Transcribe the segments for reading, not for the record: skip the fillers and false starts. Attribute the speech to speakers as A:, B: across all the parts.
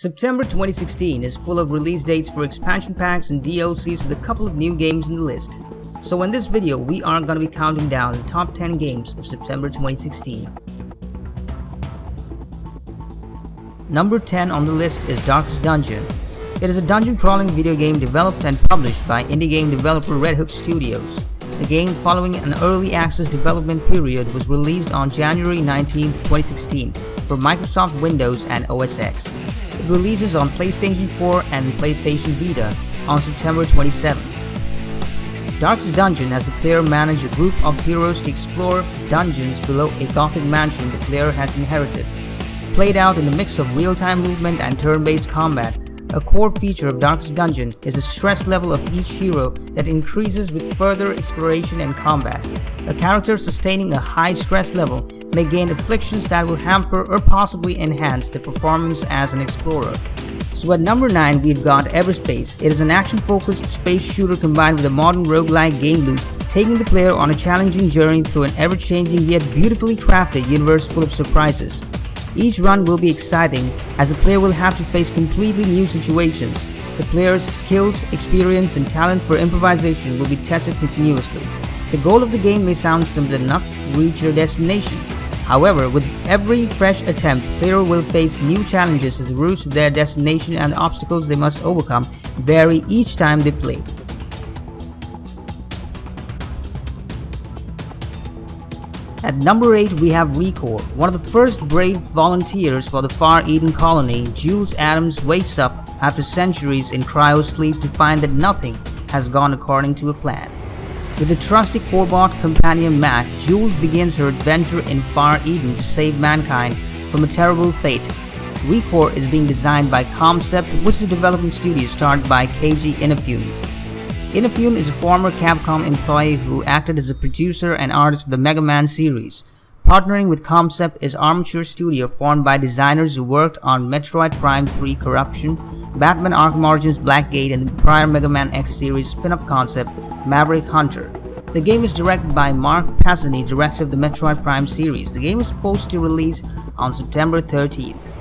A: September 2016 is full of release dates for expansion packs and DLCs with a couple of new games in the list. So in this video, we are going to be counting down the top 10 games of September 2016. Number 10 on the list is Darkest Dungeon. It is a dungeon crawling video game developed and published by indie game developer Red Hook Studios. The game, following an early access development period, was released on January 19, 2016 for Microsoft Windows and OS X. It releases on PlayStation 4 and PlayStation Vita on September 27. Darkest Dungeon has the player manage a group of heroes to explore dungeons below a gothic mansion the player has inherited. Played out in a mix of real-time movement and turn-based combat, a core feature of Darkest Dungeon is the stress level of each hero that increases with further exploration and combat. A character sustaining a high stress level may gain afflictions that will hamper or possibly enhance their performance as an explorer. So at number 9 we've got Everspace. It is an action-focused space shooter combined with a modern roguelike game loop, taking the player on a challenging journey through an ever-changing yet beautifully crafted universe full of surprises. Each run will be exciting, as the player will have to face completely new situations. The player's skills, experience, and talent for improvisation will be tested continuously. The goal of the game may sound simple enough: reach your destination. However, with every fresh attempt, the player will face new challenges as the routes to their destination and the obstacles they must overcome vary each time they play. At number 8 we have Recore. One of the first brave volunteers for the Far Eden colony, Jules Adams wakes up after centuries in cryo-sleep to find that nothing has gone according to a plan. With the trusty Corebot companion Mac, Jules begins her adventure in Far Eden to save mankind from a terrible fate. Recore is being designed by Concept, which is a development studio started by Keiji Inafune. Inafune is a former Capcom employee who acted as a producer and artist for the Mega Man series. Partnering with Concept is Armature Studio, formed by designers who worked on Metroid Prime 3 Corruption, Batman Arkham Origins Blackgate, and the prior Mega Man X series spin-off concept Maverick Hunter. The game is directed by Mark Pasani, director of the Metroid Prime series. The game is supposed to release on September 13th.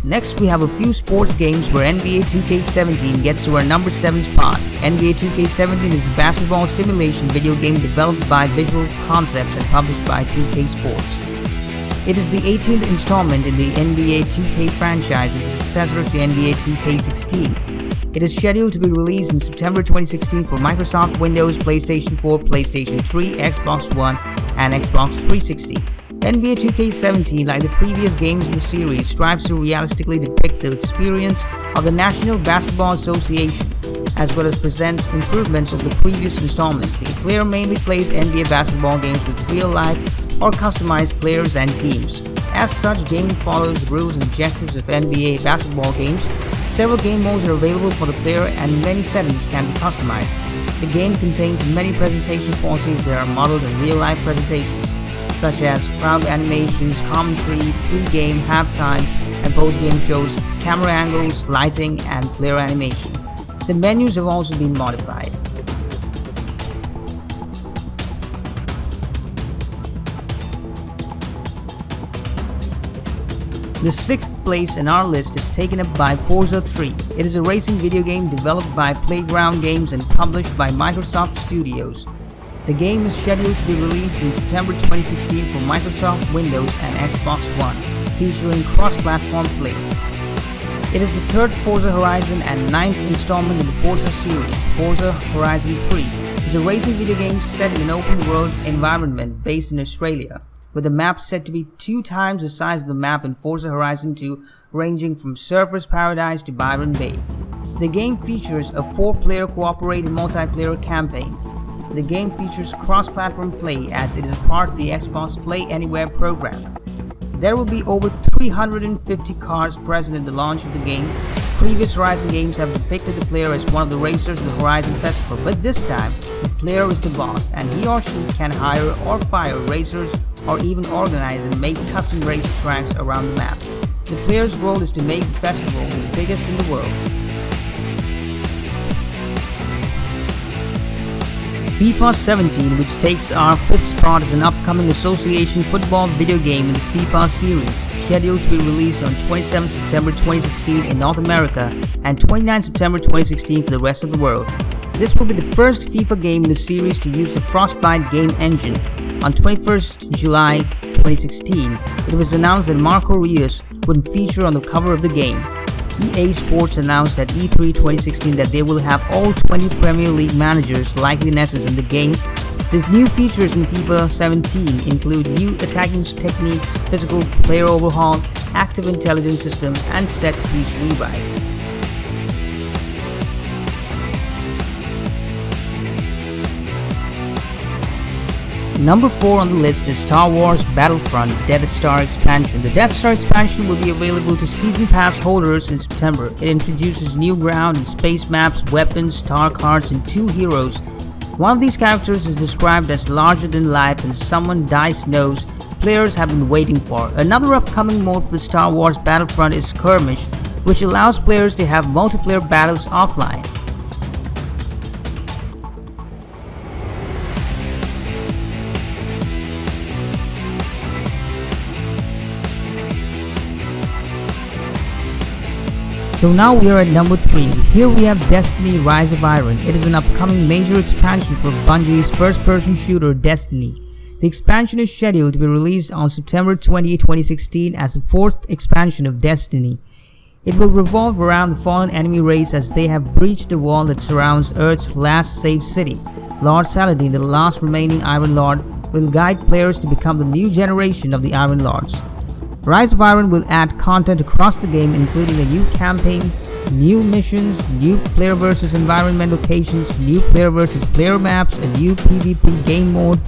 A: Next, we have a few sports games where NBA 2K17 gets to our number 7 spot. NBA 2K17 is a basketball simulation video game developed by Visual Concepts and published by 2K Sports. It is the 18th installment in the NBA 2K franchise and the successor to NBA 2K16. It is scheduled to be released in September 2016 for Microsoft Windows, PlayStation 4, PlayStation 3, Xbox One, and Xbox 360. NBA 2K17, like the previous games in the series, strives to realistically depict the experience of the National Basketball Association, as well as presents improvements of the previous installments. The player mainly plays NBA basketball games with real-life or customized players and teams. As such, the game follows the rules and objectives of NBA basketball games. Several game modes are available for the player and many settings can be customized. The game contains many presentation policies that are modeled on real-life presentations, such as crowd animations, commentary, pre-game, halftime, and post-game shows, camera angles, lighting, and player animation. The menus have also been modified. The 6th place in our list is taken up by Forza 3. It is a racing video game developed by Playground Games and published by Microsoft Studios. The game is scheduled to be released in September 2016 for Microsoft Windows and Xbox One, featuring cross-platform play. It is the 3rd Forza Horizon and 9th installment in the Forza series. Forza Horizon 3 is a racing video game set in an open-world environment based in Australia, with the map set to be 2 times the size of the map in Forza Horizon 2, ranging from Surfer's Paradise to Byron Bay. The game features a 4-player cooperative multiplayer campaign. The game features cross-platform play as it is part of the Xbox Play Anywhere program. There will be over 350 cars present at the launch of the game. Previous Horizon games have depicted the player as one of the racers of the Horizon Festival, but this time, the player is the boss and he or she can hire or fire racers or even organize and make custom race tracks around the map. The player's role is to make the festival the biggest in the world. FIFA 17, which takes our 5th spot as an upcoming association football video game in the FIFA series, scheduled to be released on 27 September 2016 in North America and 29 September 2016 for the rest of the world. This will be the first FIFA game in the series to use the Frostbite game engine. On 21st July 2016, it was announced that Marco Reus would feature on the cover of the game. EA Sports announced at E3 2016 that they will have all 20 Premier League managers' likenesses in the game. The new features in FIFA 17 include new attacking techniques, physical player overhaul, active intelligence system, and set-piece rewrite. Number 4 on the list is Star Wars Battlefront Death Star Expansion. The Death Star Expansion will be available to Season Pass holders in September. It introduces new ground and space maps, weapons, star cards, and 2 heroes. One of these characters is described as larger than life and someone DICE knows players have been waiting for. Another upcoming mode for the Star Wars Battlefront is Skirmish, which allows players to have multiplayer battles offline. So now we are at number 3. Here we have Destiny Rise of Iron. It is an upcoming major expansion for Bungie's first-person shooter Destiny. The expansion is scheduled to be released on September 20, 2016 as the 4th expansion of Destiny. It will revolve around the fallen enemy race as they have breached the wall that surrounds Earth's last saved city. Lord Saladin, the last remaining Iron Lord, will guide players to become the new generation of the Iron Lords. Rise of Iron will add content across the game, including a new campaign, new missions, new player versus environment locations, new player versus player maps, a new PvP game mode,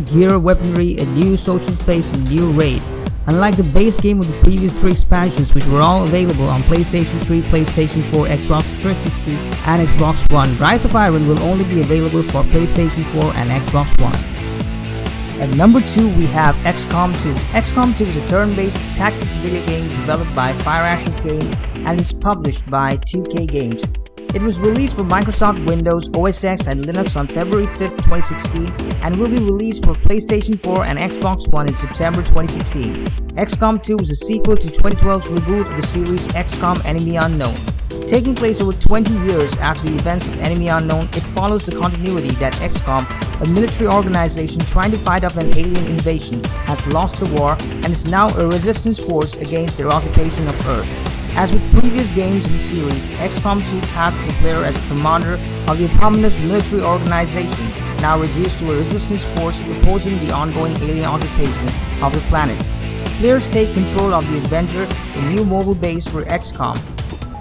A: gear, weaponry, a new social space, and new raid. Unlike the base game of the previous 3 expansions, which were all available on PlayStation 3, PlayStation 4, Xbox 360, and Xbox One, Rise of Iron will only be available for PlayStation 4 and Xbox One. At number 2, we have XCOM 2. XCOM 2 is a turn-based tactics video game developed by Firaxis Game and is published by 2K Games. It was released for Microsoft Windows, OS X, and Linux on February 5, 2016 and will be released for PlayStation 4 and Xbox One in September 2016. XCOM 2 is a sequel to 2012's reboot of the series XCOM Enemy Unknown. Taking place over 20 years after the events of Enemy Unknown, it follows the continuity that XCOM, a military organization trying to fight off an alien invasion, has lost the war and is now a resistance force against their occupation of Earth. As with previous games in the series, XCOM 2 casts the player as a commander of the eponymous military organization, now reduced to a resistance force opposing the ongoing alien occupation of the planet. Players take control of the Avenger, a new mobile base for XCOM.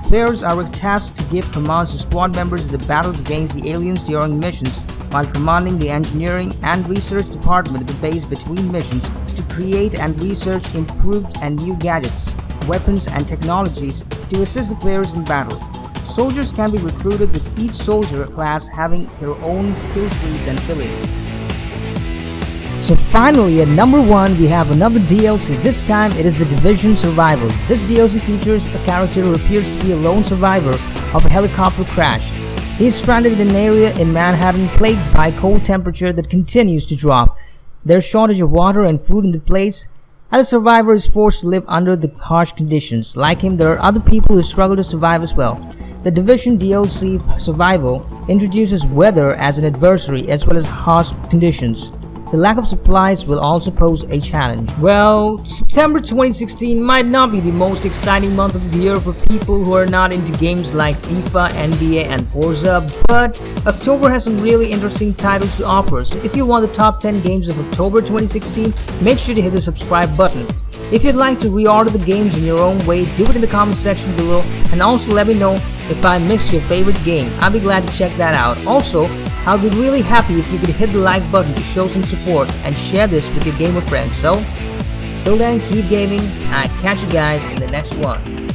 A: Players are tasked to give commands to squad members in the battles against the aliens during missions, while commanding the engineering and research department of the base between missions to create and research improved and new gadgets, weapons, and technologies to assist the players in battle. Soldiers can be recruited with each soldier class having their own skill trees and abilities. So finally, at number 1, we have another DLC. This time it is The Division Survival. This DLC features a character who appears to be a lone survivor of a helicopter crash. He is stranded in an area in Manhattan plagued by cold temperature that continues to drop. There's shortage of water and food in the place, and the survivor is forced to live under the harsh conditions. Like him, there are other people who struggle to survive as well. The Division DLC Survival introduces weather as an adversary as well as harsh conditions. The lack of supplies will also pose a challenge. Well, September 2016 might not be the most exciting month of the year for people who are not into games like FIFA, NBA, and Forza, but October has some really interesting titles to offer. So if you want the top 10 games of October 2016, make sure to hit the subscribe button. If you'd like to reorder the games in your own way, do it in the comment section below, and also let me know if I missed your favorite game. I'll be glad to check that out. Also, I'll be really happy if you could hit the like button to show some support and share this with your gamer friends. So, till then, keep gaming. I'll catch you guys in the next one.